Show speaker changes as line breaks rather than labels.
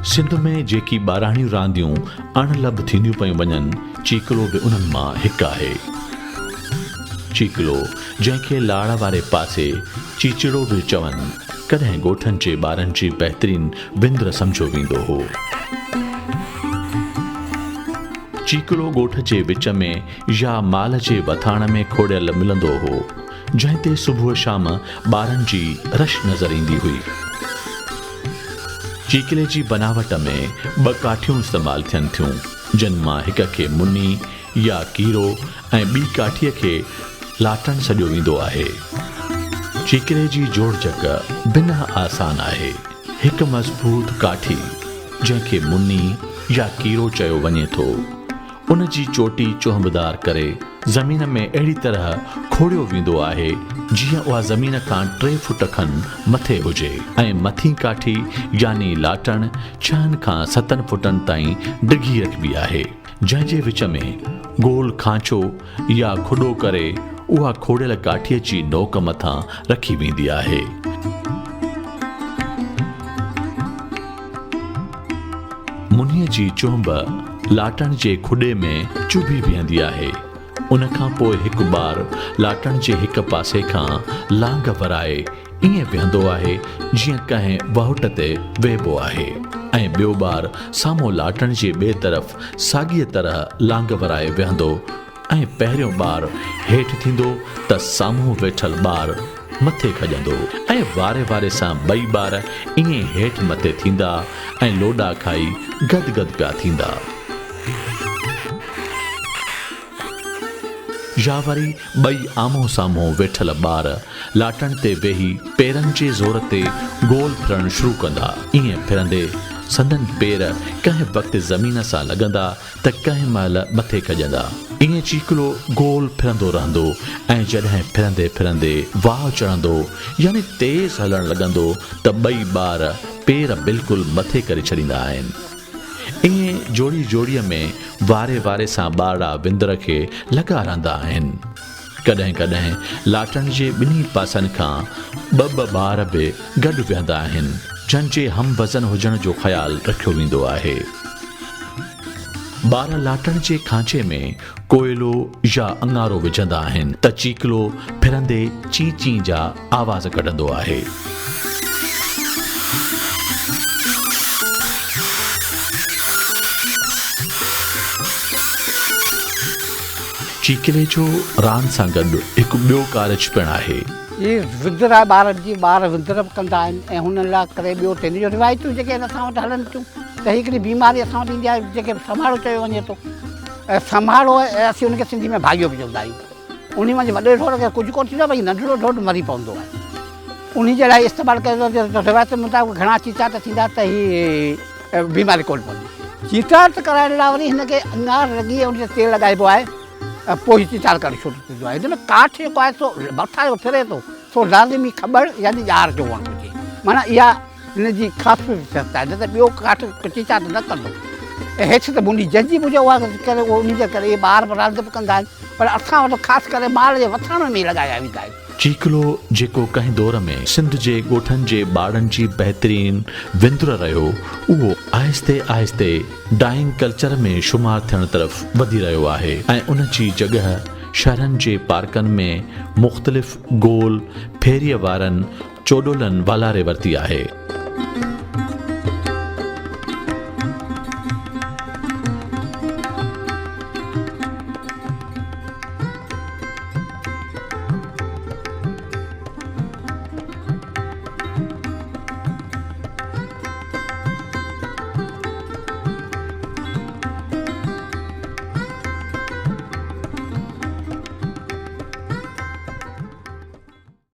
सिंध में जेकी ॿाराणियूं रांदियूं अणलभ थींदियूं पियूं वञनि, चीकलो बि उन्हनि मां हिकु आहे। चीकलो, जंहिंखे लाड़ वारे पासे चीचड़ो बि चवनि, कॾहिं ॻोठनि जे ॿारनि जी बहितरीन विंदुर सम्झो वेंदो हो। चीकलो ॻोठ जे विच में या माल जे वथाण में खोड़ियल मिलंदो हो, जंहिं ते सुबुह शाम ॿारनि जी रश नज़र ईंदी हुई। चीकले जी बनावट में 2 काठियूं इस्तेमालु थियनि थियूं, जिन मां हिक खे मुनी या कीरो ऐं ॿी काठीअ खे लाटण सॼो वेंदो आहे। चीकले जी जोड़जक बिना आसान आहे। हिकु मज़बूत काठी, जंहिंखे मुनी या कीरो चयो वञे थो, उन जी चोटी चोहंबदार करे ज़मीन में अहिड़ी तरह खोड़ियो वेंदो आहे जीअं उहा ज़मीन खां 3 फुट खनि मथे हुजे, ऐं मथीं काठी यानी लाटण 6 खां 7 फुटनि ताईं डिघी रखबी आहे, जंहिंजे विच में गोल खांचो या खुॾो करे उहा खोड़ियल काठीअ जी नोक मथां रखी वेंदी आहे। मुनीअ जी चोंब लाटण जे खुॾे में चुभी बीहंदी आहे। उन खां पोइ हिकु ॿार लाटण जे हिक पासे खां लांग वराए ईअं बीहंदो आहे जीअं कंहिं वहुट ते वेहबो आहे, ऐं ॿियो ॿार साम्हूं लाटण जे ॿिए तरफ़ साॻीअ तरह लांग वराए वेहंदो, ऐं पहिरियों ॿार हेठि थींदो त साम्हूं वेठल ॿार मथे खॼंदो, ऐं वारे वारे सां 2 ॿार ईअं हेठि मथे थींदा ऐं लोॾा खाई गदगद पिया थींदा। या वरी 2 आम्हूं साम्हूं वेठल ॿार लाटण ते वेही पेरनि जे ज़ोर ते गोल फिरणु शुरू कंदा। ईअं फिरंदे संदन पेर कंहिं वक़्तु ज़मीन सां लॻंदा त कंहिं महिल मथे खॼंदा। ईअं चीकलो गोल फिरंदो रहंदो, ऐं जॾहिं फिरंदे फिरंदे वाह चढ़ंदो यानी तेज़ हलणु लॻंदो त 2 ॿार पेर बिल्कुलु मथे करे छॾींदा आहिनि। ईअं जोड़ी जोड़ीअ में वारे वारे सां ॿारड़ा विंदुर खे लॻा रहंदा आहिनि। कॾहिं कॾहिं लाटण जे ॿिन्ही पासनि खां 2 ॿार बि गॾु विहंदा आहिनि, जंहिंजे हम वज़न हुजण जो ख़्यालु रखियो वेंदो आहे। ॿार लाटण जे खांचे में कोयलो या अंगारो विझंदा आहिनि त चीकलो फिरंदे ची ची जा आवाज़ कढंदो आहे। चीकले जो रांदि सां गॾु हिकु ॿियो कारज पिणु आहे।
ये विंदुर आहे ॿारनि जी, ॿार विंदुर बि कंदा आहिनि, ऐं हुन लाइ करे ॿियो टे जो रिवायतूं जेके असां वटि हलनि थियूं त हिकिड़ी बीमारी असां वटि ईंदी आहे जेके संभाड़ो चयो वञे थो। ऐं संभाड़ो असीं हुनखे सिंधी में भाॻियो बि चवंदा आहियूं। उन में वॾे ढोर खे कुझु कोन थींदो, भई नंढिड़ो ढोर मरी पवंदो आहे। उन जे लाइ इस्तेमालु कयो रिवायत मुताबिक़ घणा चीचाट थींदा त हीअ बीमारी कोन पवंदी। चीचाट कराइण लाइ वरी हिनखे अंगार लॻी उन ते तेल लॻाइबो आहे, पोइ चीचाट करणु शुरू थींदो आहे। हिन में काठ जेको आहे सो मथां जो फिरे थो, सो लाज़िमी ख़बर यानी ॼार जो हुअणु घुरिजे। माना इहा हिन जी ख़ासि विशेषता आहे, न त ॿियो काठ चीचाट न कंदो। ऐं हेठि त मुंडी जंहिंजी हुजे उहा करे उन जे करे इहे ॿार बि रांदि बि कंदा आहिनि, पर असां वटि ख़ासि करे माल जे वथाण में लॻाया वेंदा आहिनि।
चीकलो जेको कंहिं दौर में सिंध जे ॻोठनि जे ॿारनि जी बहितरीन विंदुर रहियो, उहो आहिस्ते आहिस्ते डाइंग कल्चर में शुमार थियण तरफ़ वधी रहियो आहे, ऐं उन जी जॻह शहरनि जे पार्कनि में मुख़्तलिफ़ गोल फेरीअ वारनि चोॾोलनि वालारे वरिती आहे।